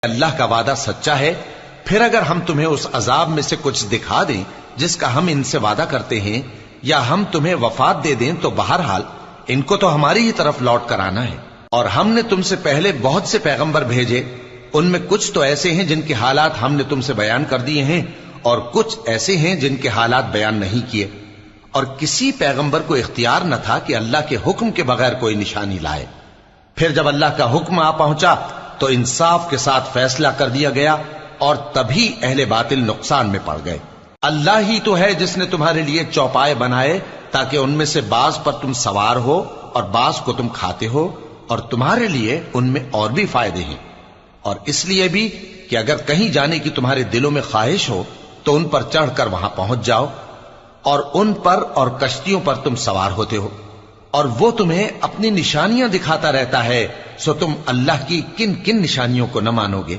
اللہ کا وعدہ سچا ہے، پھر اگر ہم تمہیں اس عذاب میں سے کچھ دکھا دیں جس کا ہم ان سے وعدہ کرتے ہیں، یا ہم تمہیں وفات دے دیں، تو بہرحال ان کو تو ہماری ہی طرف لوٹ کر آنا ہے۔ اور ہم نے تم سے پہلے بہت سے پیغمبر بھیجے، ان میں کچھ تو ایسے ہیں جن کے حالات ہم نے تم سے بیان کر دیے ہیں، اور کچھ ایسے ہیں جن کے حالات بیان نہیں کیے، اور کسی پیغمبر کو اختیار نہ تھا کہ اللہ کے حکم کے بغیر کوئی نشانی لائے۔ پھر جب اللہ کا حکم آ پہنچا تو انصاف کے ساتھ فیصلہ کر دیا گیا، اور تبھی اہل باطل نقصان میں پڑ گئے۔ اللہ ہی تو ہے جس نے تمہارے لیے چوپائے بنائے تاکہ ان میں سے بعض پر تم سوار ہو اور بعض کو تم کھاتے ہو، اور تمہارے لیے ان میں اور بھی فائدے ہیں، اور اس لیے بھی کہ اگر کہیں جانے کی تمہارے دلوں میں خواہش ہو تو ان پر چڑھ کر وہاں پہنچ جاؤ، اور ان پر اور کشتیوں پر تم سوار ہوتے ہو، اور وہ تمہیں اپنی نشانیاں دکھاتا رہتا ہے، سو تم اللہ کی کن کن نشانیوں کو نہ مانو گے؟